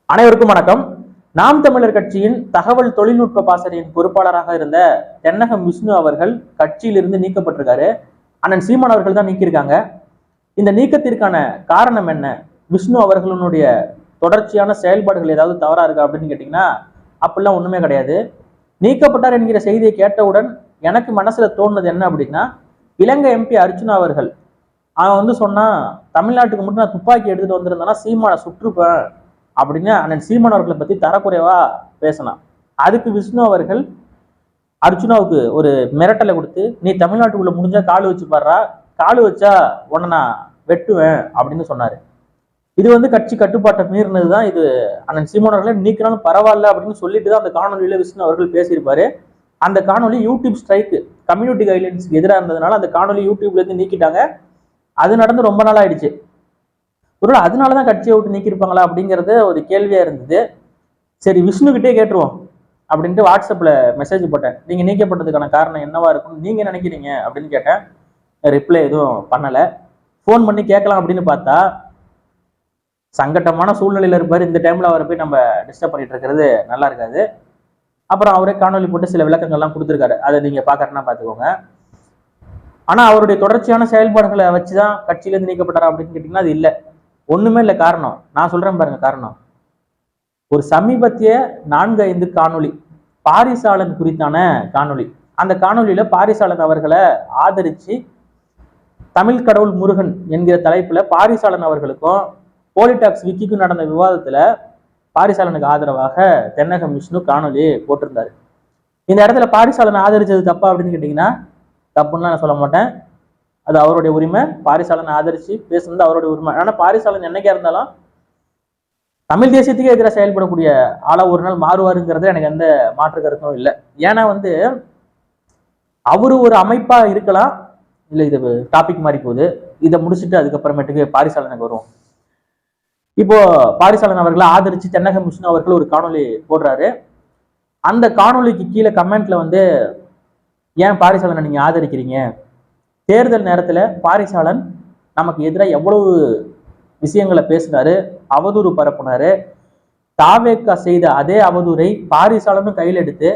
அனைவருக்கும் வணக்கம். நாம் தமிழர் கட்சியின் தகவல் தொழில்நுட்ப பாசறையின் பொறுப்பாளராக இருந்த தென்னகம் விஷ்ணு அவர்கள் கட்சியிலிருந்து நீக்கப்பட்டிருக்காரு. அண்ணன் சீமான் அவர்கள் தான் நீக்கியிருக்காங்க. இந்த நீக்கத்திற்கான காரணம் என்ன? விஷ்ணு அவர்களுடைய தொடர்ச்சியான செயல்பாடுகள் ஏதாவது தவறா இருக்கா அப்படின்னு கேட்டீங்கன்னா அப்படிலாம் ஒண்ணுமே கிடையாது. நீக்கப்பட்டார் என்கிற செய்தியை கேட்டவுடன் எனக்கு மனசுல தோணுது என்ன அப்படின்னா, இலங்கை எம்பி அர்ச்சுனா அவர்கள் அவன் சொன்னா, தமிழ்நாட்டுக்கு மட்டும் நான் துப்பாக்கி எடுத்துட்டு வந்திருந்தேன்னா சீமானை சுற்றுப்பேன் அப்படின்னு அண்ணன் சீமான் அவர்களை பத்தி தரக்குறைவா பேசினான். அதுக்கு விஷ்ணு அவர்கள் அர்ஜுனாவுக்கு ஒரு மிரட்டலை கொடுத்து, நீ தமிழ்நாட்டுக்குள்ள முடிஞ்சா காலு வச்சு பாடுறா, காலு வச்சா உன்னை நான் வெட்டுவேன் அப்படின்னு சொன்னாரு. இது கட்சி கட்டுப்பாட்டை மீறினது தான். இது அண்ணன் சீமான் அவர்களை நீக்கினாலும் பரவாயில்ல அப்படின்னு சொல்லிட்டு தான் அந்த காணொலியில விஷ்ணு அவர்கள் பேசியிருப்பாரு. அந்த காணொலி யூடியூப் ஸ்ட்ரைக்கு, கம்யூனிட்டி கைட்லைன்ஸ்க்கு எதிராக இருந்ததுனால அந்த காணொலி யூடியூப்ல இருந்து நீக்கிட்டாங்க. அது நடந்து ரொம்ப நாள் ஆயிடுச்சு. ஒரு அதனாலதான் கட்சியை விட்டு நீக்கிருப்பாங்களா அப்படிங்கிறது ஒரு கேள்வியா இருந்தது. சரி, விஷ்ணுகிட்டே கேட்டுருவோம் அப்படின்ட்டு வாட்ஸ்அப்ல மெசேஜ் போட்டேன். நீங்க நீக்கப்பட்டதுக்கான காரணம் என்னவா இருக்கும் நீங்க நினைக்கிறீங்க அப்படின்னு கேட்டேன். ரிப்ளை எதுவும் பண்ணல. ஃபோன் பண்ணி கேட்கலாம் அப்படின்னு பார்த்தா சங்கட்டமான சூழ்நிலையில இருப்பாரு. இந்த டைம்ல அவரை போய் நம்ம டிஸ்டர்ப் பண்ணிட்டு இருக்கிறது நல்லா இருக்காது. அப்புறம் அவரே காணொலி போட்டு சில விளக்கங்கள்லாம் கொடுத்துருக்காரு. அதை நீங்க பாக்கறதுனா பாத்துக்கோங்க. ஆனா அவருடைய தொடர்ச்சியான செயல்பாடுகளை வச்சுதான் கட்சியிலிருந்து நீக்கப்பட்டாரா அப்படின்னு கேட்டீங்கன்னா அது இல்லை. ஒண்ணுமே இல்லை. காரணம் நான் சொல்றேன் பாருங்க. காரணம் ஒரு சமீபத்திய 4-5 காணொலி, பாரிசாலன் குறித்தான காணொலி. அந்த காணொலியில பாரிசாலன் அவர்களை ஆதரிச்சு தமிழ் கடவுள் முருகன் என்கிற தலைப்புல பாரிசாலன் அவர்களுக்கும் போலிடாக்ஸ் விக்கிக்கும் நடந்த விவாதத்துல பாரிசாலனுக்கு ஆதரவாக தென்னகம் விஷ்ணு காணொலி போட்டிருந்தாரு. இந்த இடத்துல பாரிசாலனை ஆதரிச்சது தப்பா அப்படின்னு கேட்டீங்கன்னா தப்புன்னு நான் சொல்ல மாட்டேன். அது அவருடைய உரிமை. பாரிசாலனை ஆதரிச்சு பேசுனது அவருடைய உரிமை. ஆனா பாரிசாலன் என்னைக்கா இருந்தாலும் தமிழ் தேசியத்துக்கே எதிராக செயல்படக்கூடிய ஆளா ஒரு நாள் மாறுவாருங்கிறது எனக்கு எந்த மாற்று கருத்தும் இல்லை. ஏன்னா அவரு ஒரு அமைப்பா இருக்கலாம். இல்லை, இது டாபிக் மாதிரி போகுது. இதை முடிச்சுட்டு அதுக்கப்புறமேட்டுக்கு பாரிசாலனுக்கு வருவோம். இப்போ பாரிசாலன் அவர்களை ஆதரிச்சு தென்னகம் விஷ்ணு அவர்கள் ஒரு காணொலி போடுறாரு. அந்த காணொலிக்கு கீழே கமெண்ட்ல ஏன் பாரிசாலனை நீங்க ஆதரிக்கிறீங்க? தேர்தல் நேரத்துல பாரிசாலன் நமக்கு எதிராக எவ்வளவு விஷயங்களை பேசினாரு, அவதூறு பரப்புனாரு. தாவேக்கா செய்த அதே அவதூறை பாரிசாலனும் கையில் எடுத்து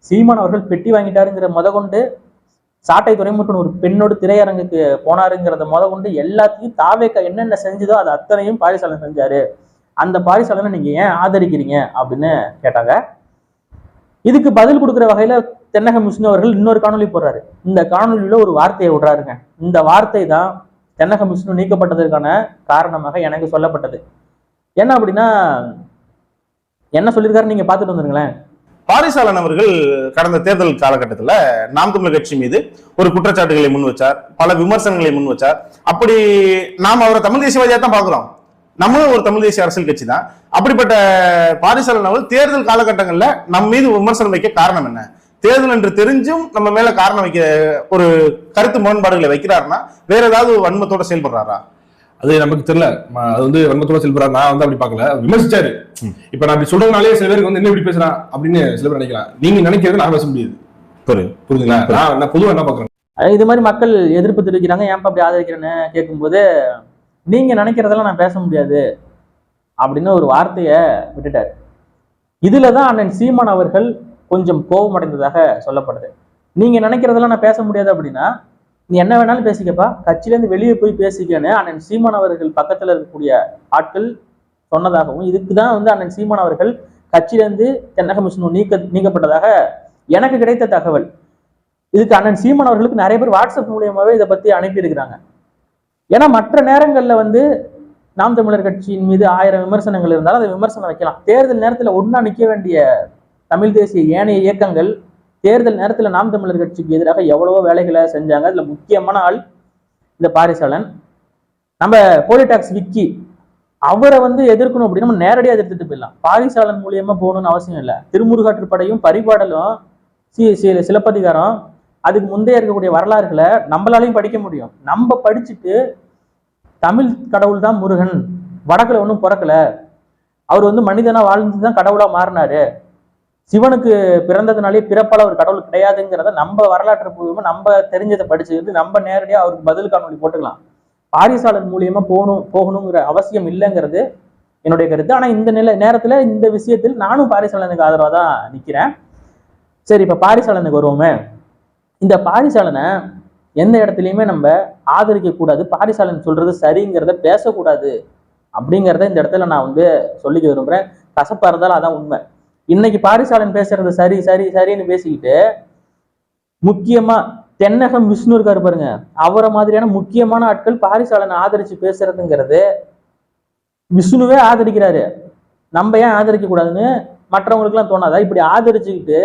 சீமான் அவர்கள் பெட்டி வாங்கிட்டாருங்கிற கொண்டு, சாட்டை துறைமுகன் ஒரு பெண்ணோடு திரையரங்குக்கு போனாருங்கிறத கொண்டு எல்லாத்தையும் தாவேக்கா என்னென்ன செஞ்சதோ அது அத்தனையும் பாரிசாலன் செஞ்சாரு. அந்த பாரிசாலனை நீங்க ஏன் ஆதரிக்கிறீங்க அப்படின்னு கேட்டாங்க. இதுக்கு பதில் கொடுக்குற வகையில தென்னகம் விஷ்ணு அவர்கள் இன்னொரு காணொலி போடுறாரு. இந்த காணொலியில ஒரு வார்த்தையை விடுறாருங்க. இந்த வார்த்தை தான் தென்னகம் விஷ்ணு நீக்கப்பட்டதற்கான காரணமாக எனக்கு சொல்லப்பட்டது. என்ன அப்படின்னா, என்ன சொல்லியிருக்காரு நீங்க பார்த்துட்டு வந்துருங்களேன். பாரிசாலன் அவர்கள் கடந்த தேர்தல் காலகட்டத்தில் நாம் தமிழர் கட்சி மீது ஒரு குற்றச்சாட்டுகளை முன் வச்சார், பல விமர்சனங்களை முன் வச்சார். அப்படி நாம் அவரை தமிழ் தேசியவாதியா தான் பார்க்கிறோம். நம்மளும் ஒரு தமிழ் தேசிய அரசியல் கட்சி தான். அப்படிப்பட்ட பாரிசாலன் அவர்கள் தேர்தல் காலகட்டங்கள்ல நம் மீது விமர்சனம் வைக்க காரணம் என்ன? தேர்தல் என்று தெரிஞ்சும் நம்ம மேல காரணம் வைக்க ஒரு கருத்து முரண்பாடுகளை வைக்கிறாருன்னா வேற ஏதாவது வன்மத்தோட செயல்படுறாரா? அது நமக்கு தெரியல. அது வன்மத்தோட செயல்படுறாரு. நான் அப்படி பார்க்கல. விமர்சிச்சாரு. இப்ப நான் அப்படி சொல்றதுனாலே சில பேருக்கு என்ன இப்படி பேசுறான் அப்படின்னு சில பேர் நினைக்கலாம். நீங்க நினைக்கிறது நான் பேச முடியாது. புரியுதுங்களா? நான் பொதுவா என்ன பாக்குறேன், இது மாதிரி மக்கள் எதிர்ப்பு தெரிவிக்கிறாங்க. ஏன் அப்படி ஆதரிக்கிறேன்னு கேட்கும்போது, நீங்க நினைக்கிறதெல்லாம் நான் பேச முடியாது அப்படின்னு ஒரு வார்த்தையை விட்டுட்டாரு. இதுலதான் அண்ணன் சீமான் அவர்கள் கொஞ்சம் கோபம் அடைந்ததாக சொல்லப்படுது. நீங்க நினைக்கிறதெல்லாம் நான் பேச முடியாது அப்படின்னா நீ என்ன வேணாலும் பேசிக்கப்பா, கட்சியிலேருந்து வெளியே போய் பேசிக்கன்னு அண்ணன் சீமான் அவர்கள் பக்கத்துல இருக்கக்கூடிய ஆட்கள் சொன்னதாகவும், இதுக்குதான் அண்ணன் சீமான் அவர்கள் கட்சியிலேருந்து தென்னகம் விஷ்ணு நீக்கப்பட்டதாக எனக்கு கிடைத்த தகவல். இதுக்கு அண்ணன் சீமான் அவர்களுக்கு நிறைய பேர் வாட்ஸ்அப் மூலியமாவே இதை பத்தி அனுப்பியிருக்கிறாங்க. ஏன்னா மற்ற நேரங்கள்ல நாம் தமிழர் கட்சியின் மீது 1000 விமர்சனங்கள் இருந்தாலும் அதை விமர்சனம் வைக்கலாம். தேர்தல் நேரத்துல ஒன்னா நிக்க வேண்டிய தமிழ் தேசிய ஏனைய இயக்கங்கள் தேர்தல் நேரத்துல நாம் தமிழர் கட்சிக்கு எதிராக எவ்வளவோ வேலைகளை செஞ்சாங்க. அதுல முக்கியமான ஆள் இந்த பாரிசாலன். நம்ம போலிடாக்ஸ் விக்கி அவரை எதிர்க்கணும் அப்படின்னு நம்ம நேரடியாக எதிர்த்துட்டு போயிடலாம். பாரிசாலன் மூலியமா போகணும்னு அவசியம் இல்லை. திருமுருகாற்றுப்படையும் பரிபாடலும் சிலப்பதிகாரம் அதுக்கு முந்தைய இருக்கக்கூடிய வரலாறுகளை நம்மளாலையும் படிக்க முடியும். நம்ம படிச்சுட்டு தமிழ் கடவுள் தான் முருகன், வடக்குல ஒன்றும் பிறக்கல, அவர் மனிதனா வாழ்ந்துதான் கடவுளா மாறினாரு, சிவனுக்கு பிறந்ததுனாலே பிறப்பால ஒரு கடவுள் கிடையாதுங்கிறத நம்ம வரலாற்று பூர்வமா நம்ம தெரிஞ்சதை படிச்சுக்கிட்டு நம்ம நேரடியாக அவருக்கு பதில் காணொலி போட்டுக்கலாம். பாரிசாலன் மூலியமா போகணுங்கிற அவசியம் இல்லைங்கிறது என்னுடைய கருத்து. ஆனா இந்த நேரத்துல இந்த விஷயத்தில் நானும் பாரிசாலனுக்கு ஆதரவா தான் நிக்கிறேன். சரி, இப்ப பாரிசாலனுக்கு வருவோமே. இந்த பாரிசாலனை எந்த இடத்துலையுமே நம்ம ஆதரிக்க கூடாது, பாரிசாலன் சொல்றது சரிங்கிறத பேசக்கூடாது அப்படிங்கிறத இந்த இடத்துல நான் வந்து சொல்லிக்க விரும்புறேன். கசப்பா இருந்தாலும் அதான் உண்மை. இன்னைக்கு பாரிசாலன் பேசுறது சரி சரி சரின்னு பேசிக்கிட்டு, முக்கியமா தென்னகம் விஷ்ணு இருக்காரு பாருங்க, அவரை மாதிரியான முக்கியமான ஆட்கள் பாரிசாலனை ஆதரிச்சு பேசுறதுங்கிறது, விஷ்ணுவே ஆதரிக்கிறாரு, நம்ம ஏன் ஆதரிக்க கூடாதுன்னு மற்றவங்களுக்கு எல்லாம் தோணாதா? இப்படி ஆதரிச்சுக்கிட்டு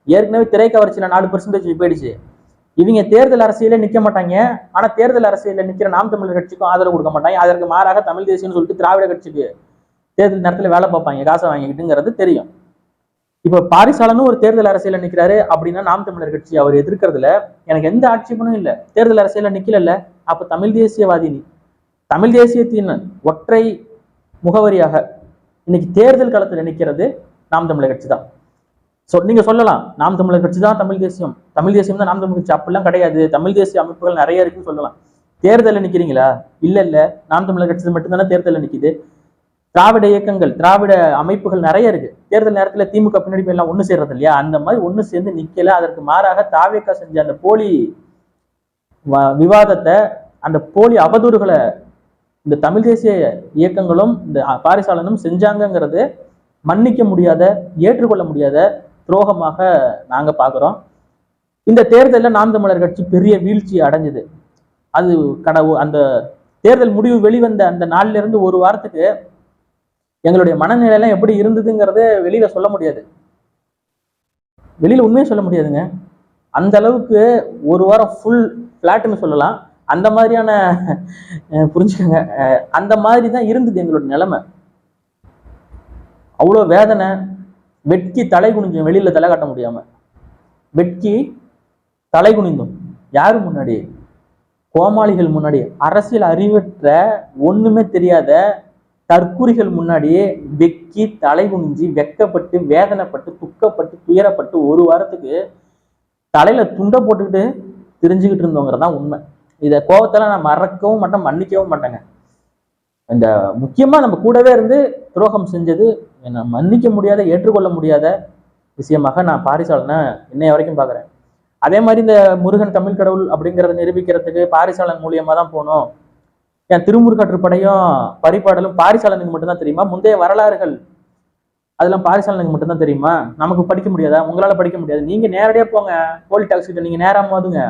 ஏற்கனவே திரைக்கவர்ச்சியில 4% போயிடுச்சு. இவங்க தேர்தல் அரசியல நிக்க மாட்டாங்க. ஆனா தேர்தல் அரசியல நிக்கிற நாம் தமிழர் கட்சிக்கும் ஆதரவு கொடுக்க மாட்டாங்க. அதற்கு மாறாக தமிழ் தேசியம்னு சொல்லிட்டு திராவிட கட்சிக்கு தேர்தல் நேரத்துல வேலை பார்ப்பாங்க, காசை வாங்கிக்கிட்டுங்கிறது தெரியும். இப்ப பாரிசாலனும் ஒரு தேர்தல் அரசியல நிக்கிறாரு அப்படின்னா நாம் தமிழர் கட்சி அவர் எதிர்க்கிறதுல எனக்கு எந்த ஆட்சேபனும் இல்லை. தேர்தல் அரசியல நிக்கல, அப்ப தமிழ் தேசியவாதி நீ. தமிழ் தேசியத்தின் ஒற்றை முகவரியாக இன்னைக்கு தேர்தல் களத்துல நிக்கிறது நாம் தமிழர் கட்சி தான். நீங்க சொல்லலாம் நாம் தமிழர் கட்சி தான் தமிழ் தேசியம், தமிழ் தேசியம் தான் நாம் தமிழ் கட்சி. அப்படிலாம் கிடையாது, தமிழ் தேசிய அமைப்புகள் நிறைய இருக்குன்னு சொல்லலாம். தேர்தலில் நிக்கிறீங்களா? இல்ல, நாம் தமிழர் கட்சி மட்டும்தானே தேர்தலில் நிக்குது. திராவிட இயக்கங்கள், திராவிட அமைப்புகள் நிறைய இருக்கு. தேர்தல் நேரத்துல திமுக பின்னாடி எல்லாம் ஒண்ணு சேர்றது இல்லையா? அந்த மாதிரி ஒண்ணு சேர்ந்து நிக்கல. அதற்கு மாறாக தாவேகா செஞ்ச அந்த போலி விவாதத்தை, அந்த போலி அவதூறுகளை இந்த தமிழ் தேசிய இயக்கங்களும் இந்த பாரிசாலனும் செஞ்சாங்கிறது மன்னிக்க முடியாத, ஏற்றுக்கொள்ள முடியாத துரோகமாக நாங்க பாக்குறோம். இந்த தேர்தலில் நாம் தமிழர் கட்சி பெரிய வீழ்ச்சி அடைஞ்சது. அது அந்த தேர்தல் முடிவு வெளிவந்த அந்த நாள்ல இருந்து ஒரு வாரத்துக்கு எங்களுடைய மனநிலையெல்லாம் எப்படி இருந்ததுங்கிறத வெளியில சொல்ல முடியாது, வெளியில உண்மையை சொல்ல முடியாதுங்க. அந்த அளவுக்கு ஒரு வாரம் ஃபுல் ஃபிளாட்னு சொல்லலாம். அந்த மாதிரியான புரிஞ்சுக்கோங்க, அந்த மாதிரி தான் இருந்தது எங்களோட நிலைமை. அவ்வளோ வேதனை, வெட்கி தலை குனிஞ்சோம், வெளியில தலை காட்ட முடியாம வெட்கி தலை குனிந்தோம். யாரு முன்னாடி? கோமாளிகள் முன்னாடி, அரசியல் அறிவற்ற ஒண்ணுமே தெரியாத தற்குறிகள் முன்னாடியே வெக்கி தலை குனிஞ்சு வெக்கப்பட்டு வேதனைப்பட்டு துக்கப்பட்டு துயரப்பட்டு ஒரு வாரத்துக்கு தலையில துண்டை போட்டுக்கிட்டு தெரிஞ்சுக்கிட்டு இருந்தோங்கிறதான் உண்மை. இதை கோபத்தெல்லாம் நான் மறக்கவும் மாட்டேன், மன்னிக்கவும் மாட்டேங்க. இந்த முக்கியமா நம்ம கூடவே இருந்து துரோகம் செஞ்சது என்ன மன்னிக்க முடியாத, ஏற்றுக்கொள்ள முடியாத விஷயமாக நான் பாரிசாலனை இன்னைய வரைக்கும் பாக்குறேன். அதே மாதிரி இந்த முருகன் தமிழ் கடவுள் அப்படிங்கிறத நிரூபிக்கிறதுக்கு பாரிசாலன் மூலியமா தான் போனோம். என் திருமுருகாற்று படையும் பரிபாடலும் பாரிசாலனுக்கு மட்டும்தான் தெரியுமா? முந்தைய வரலாறுகள் அதெல்லாம் பாரிசாலனுக்கு மட்டும்தான் தெரியுமா? நமக்கு படிக்க முடியாதா? உங்களால படிக்க முடியாது. நீங்க நேரடியா போங்க, போலி டாக்ஸ் கிட்ட நீங்க நேரா போதுங்க.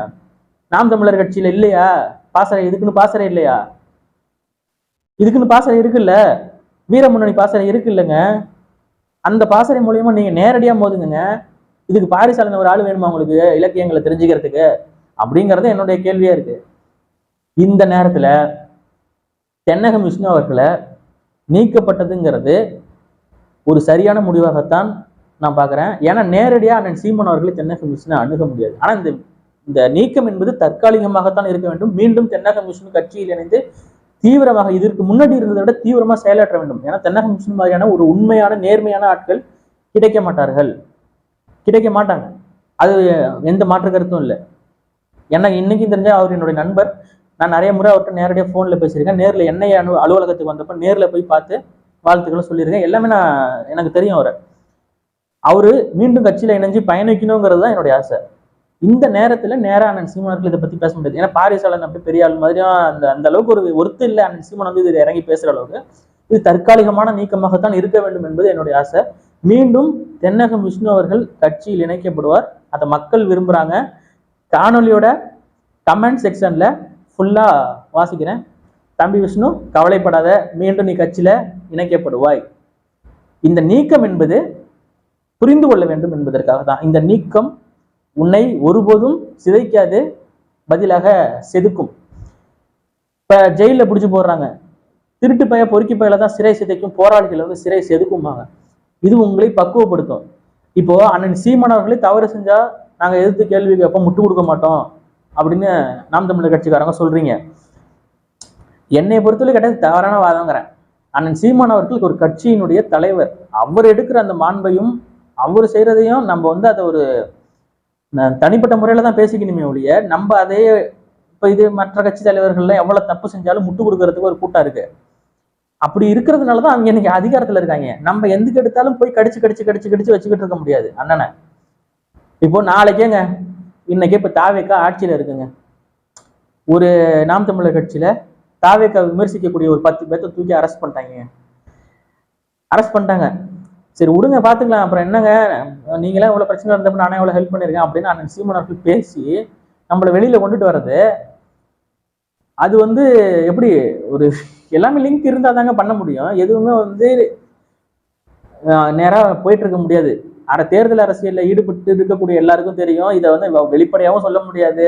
நாம் தமிழர் கட்சியில இல்லையா பாசறை? இதுக்குன்னு பாசறை இல்லையா? இதுக்குன்னு பாசறை இருக்குல்ல, வீர முன்னணி பாசறை இருக்கு இல்லைங்க. அந்த பாசறை மூலியமா நீங்க நேரடியா மோதுங்க. இதுக்கு பாரிசாலன் ஒரு ஆள் வேணுமா உங்களுக்கு இலக்கியங்களை தெரிஞ்சுக்கிறதுக்கு? அப்படிங்கறது என்னுடைய கேள்வியா இருக்கு. இந்த நேரத்துல தென்னகம் விஷ்ணு அவர்களை நீக்கப்பட்டதுங்கிறது ஒரு சரியான முடிவாகத்தான் நான் பாக்குறேன். ஏன்னா நேரடியா அண்ணன் சீமான் அவர்களை தென்னகம் விஷ்ணு அணுக முடியாது. ஆனா இந்த நீக்கம் என்பது தற்காலிகமாகத்தான் இருக்க வேண்டும். மீண்டும் தென்னகம் விஷ்ணு கட்சியில் இணைந்து தீவிரமாக, இதற்கு முன்னாடி இருந்ததை விட தீவிரமா செயலாற்ற வேண்டும். ஏன்னா தென்னகம் விஷ்ணு மாதிரியான ஒரு உண்மையான நேர்மையான ஆட்கள் கிடைக்க மாட்டாங்க. அது எந்த மாற்று கருத்தும் இல்லை. ஏன்னா இன்னைக்கும் தெரிஞ்ச அவர் என்னுடைய நண்பர். நான் நிறைய முறை அவர்கிட்ட நேரடியாக ஃபோனில் பேசியிருக்கேன். நேரில் என்ஐஏ அலுவலகத்துக்கு வந்தப்போ நேரில் போய் பார்த்து வாழ்த்துக்களும் சொல்லியிருக்கேன். எல்லாமே எனக்கு தெரியும். அவரு மீண்டும் கட்சியில் இணைஞ்சு பயணிக்கணுங்கிறது தான் என்னுடைய ஆசை. இந்த நேரத்தில் நேராக அண்ணன் சீமான் அவர்கள் இதை பற்றி பேச முடியாது. ஏன்னா பாரிசாலன் அப்படி பெரிய ஆள் மாதிரியும் அந்த அளவுக்கு ஒரு ஒருத்தர் இல்லை. அண்ணன் சீமான் வந்து இதை இறங்கி பேசுகிற அளவுக்கு இது தற்காலிகமான நீக்கமாகத்தான் இருக்க வேண்டும் என்பது என்னுடைய ஆசை. மீண்டும் தென்னகம் விஷ்ணு அவர்கள் கட்சியில் இணைக்கப்படுவார். அதை மக்கள் விரும்புகிறாங்க. காணொலியோட கமெண்ட் செக்ஷன்ல ஃபுல்லா வாசிக்கிறேன். தம்பி விஷ்ணு கவலைப்படாத, மீண்டும் நீ கட்சியில இணைக்கப்படுவாய். இந்த நீக்கம் என்பது புரிந்து கொள்ள வேண்டும் என்பதற்காக தான். இந்த நீக்கம் உன்னை ஒருபோதும் சிதைக்காது, பதிலாக செதுக்கும். இப்ப ஜெயில பிடிச்சு போடுறாங்க, திருட்டு பைய பொறுக்கி பையில தான் சிறை சிதைக்கும், போராளிகள் வந்து சிறை செதுக்குமாங்க. இது உங்களை பக்குவப்படுத்தும். இப்போ அண்ணன் சீமான் அவர்களே தவறு செஞ்சா நாங்க எதிர்த்து கேள்வி கேட்போம், முட்டு கொடுக்க மாட்டோம் அப்படின்னு நாம் தமிழர் கட்சிக்காரங்க சொல்றீங்க. என்னை பொறுத்தவரை கேட்டது தவறான வாதங்கிறேன். அண்ணன் சீமான் அவர்களுக்கு ஒரு கட்சியினுடைய தலைவர், அவர் எடுக்கிற அந்த மாண்பையும் அவர் செய்யறதையும் நம்ம வந்து அதை ஒரு தனிப்பட்ட முறையில தான் பேசிக்கணுமே ஒழிய, நம்ம அதே இப்ப இது மற்ற கட்சி தலைவர்கள்லாம் எவ்வளவு தப்பு செஞ்சாலும் முட்டு கொடுக்கறதுக்கு ஒரு கூட்டம் இருக்கு. அப்படி இருக்கிறதுனாலதான் அவங்க இன்னைக்கு அதிகாரத்துல இருக்காங்க. நம்ம எதுக்கு எடுத்தாலும் போய் கடிச்சு கடிச்சு கடிச்சு கடிச்சு வச்சுக்கிட்டு இருக்க முடியாது அண்ணனை. இப்போ நாளைக்கேங்க, இன்னைக்கே இப்ப தாவேக்கா ஆட்சியில இருக்குங்க, ஒரு நாம் தமிழர் கட்சியில தாவேக்கா விமர்சிக்கக்கூடிய ஒரு 10 பேர்த்த தூக்கி அரெஸ்ட் பண்ணிட்டாங்க. சரி விடுங்க பாத்துக்கலாம், அப்புறம் என்னங்க நீங்களே இவ்வளவு பிரச்சனை இருந்தப்ப நானே எவ்வளவு ஹெல்ப் பண்ணிருக்கேன் அப்படின்னு அண்ணன் சீமான் அவர்கள் பேசி நம்மளை வெளியில கொண்டுட்டு வர்றது, அது வந்து எப்படி ஒரு எல்லாமே லிங்க் இருந்தா தாங்க பண்ண முடியும். எதுவுமே வந்து நேரா போயிட்டு இருக்க முடியாது. தேர்தல் அரசியல்ல ஈடுபட்டு இருக்கக்கூடிய எல்லாருக்கும் தெரியும். இதை வந்து வெளிப்படையாகவும் சொல்ல முடியாது,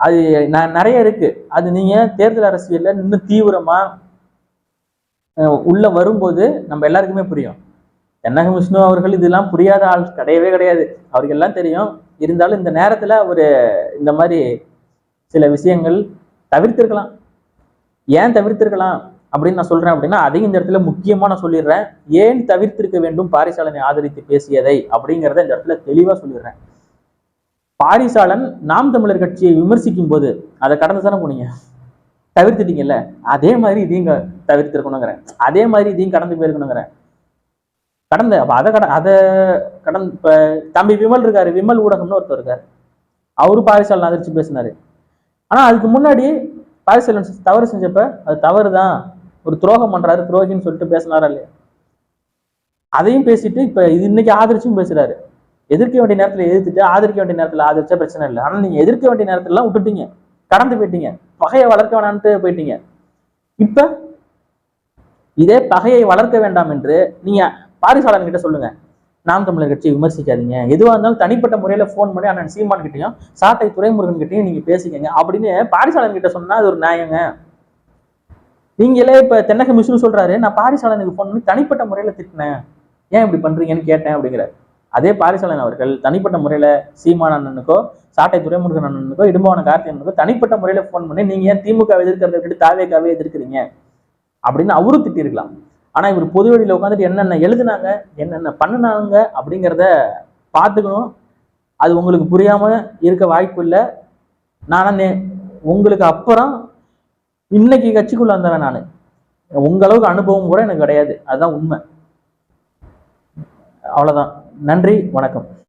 அது நிறைய இருக்கு. அது நீங்க தேர்தல் அரசியல்ல இன்னும் தீவிரமா உள்ள வரும்போது நம்ம எல்லாருக்குமே புரியும். தென்னக விஷ்ணு அவர்கள் இதெல்லாம் புரியாத ஆள் கிடையவே கிடையாது, அவருக்கு எல்லாம் தெரியும். இருந்தாலும் இந்த நேரத்துல அவரு இந்த மாதிரி சில விஷயங்கள் தவிர்த்திருக்கலாம். ஏன் தவிர்த்திருக்கலாம் அப்படின்னு நான் சொல்றேன் அப்படின்னா, அதையும் இந்த இடத்துல முக்கியமா நான் சொல்லிடுறேன். ஏன் தவிர்த்திருக்க வேண்டும் பாரிசாலனை ஆதரித்து பேசியதை அப்படிங்கிறத இந்த இடத்துல தெளிவா சொல்லிடுறேன். பாரிசாலன் நாம் தமிழர் கட்சியை விமர்சிக்கும் போது அதை கடந்து தானே போனீங்க, தவிர்த்துட்டீங்கல்ல, அதே மாதிரி இதையும் தவிர்த்திருக்கணுங்கிறேன், அதே மாதிரி இதையும் கடந்து போயிருக்கணுங்கிறேன். கடந்த அதை கடந்து இப்ப தம்பி விமல் இருக்காரு, விமல் ஊடகம்னு ஒருத்தர் இருக்காரு, அவரு பாரிசாலன் ஆதரிச்சு பேசினாரு. ஆனா அதுக்கு முன்னாடி பாரிசாலன் தவறு செஞ்சப்ப அது தவறுதான், ஒரு துரோகம் பண்றாரு, துரோகின்னு சொல்லிட்டு பேசினாரா இல்லையா? அதையும் பேசிட்டு இப்ப இது இன்னைக்கு ஆதரிச்சும் பேசுறாரு. எதிர்க்க வேண்டிய நேரத்துல எதிர்த்துட்டு ஆதரிக்க வேண்டிய நேரத்துல ஆதரிச்சா பிரச்சனை இல்லை. ஆனா நீங்க எதிர்க்க வேண்டிய நேரத்துல எல்லாம் விட்டுட்டீங்க, கடந்து போயிட்டீங்க, பகையை வளர்க்க வேணான்ட்டு போயிட்டீங்க. இப்ப இதே பகையை வளர்க்க வேண்டாம் என்று நீங்க பாரிசாலன் கிட்ட சொல்லுங்க, நாம் தமிழர் கட்சியை விமர்சிக்காதீங்க, எதுவாக இருந்தாலும் தனிப்பட்ட முறையில போன் பண்ணி அண்ணன் சீமான் கிட்டையும் சாட்டை துரைமுருகன் கிட்டையும் நீங்க பேசிக்கங்க அப்படின்னு பாரிசாலன் கிட்ட சொன்னா அது ஒரு நியாயங்க. நீங்களே இப்ப தென்னக மிஷு சொல்றாரு, நான் பாரிசாலனுக்கு போன் பண்ணி தனிப்பட்ட முறையில திட்டினேன், ஏன் இப்படி பண்றீங்கன்னு கேட்டேன் அப்படிங்கிறார். அதே பாரிசாலன் அவர்கள் தனிப்பட்ட முறையில சீமான் அண்ணனுக்கோ சாட்டை துரைமுருகன் அண்ணனுக்கோ இடும்பாவன கார்த்தி அண்ணனுக்கோ தனிப்பட்ட முறையில போன் பண்ணி நீங்க ஏன் திமுக எதிர்க்கிறத விட்டுட்டு தாவேக்காவே எதிர்க்கிறீங்க அப்படின்னு அவரும் திட்டிருக்கலாம். ஆனா இவர் பொது வெளியில உட்காந்துட்டு என்னென்ன எழுதுனாங்க, என்னென்ன பண்ணினாங்க அப்படிங்கிறத பார்த்துக்கணும். அது உங்களுக்கு புரியாம இருக்க வாய்ப்பு இல்லை. நானே உங்களுக்கு அப்புறம் இன்னைக்கு கட்சிக்குள்ள வந்தவன் நான், உங்க அளவுக்கு அனுபவம் கூட எனக்கு கிடையாது, அதுதான் உண்மை. அவ்வளவுதான். நன்றி, வணக்கம்.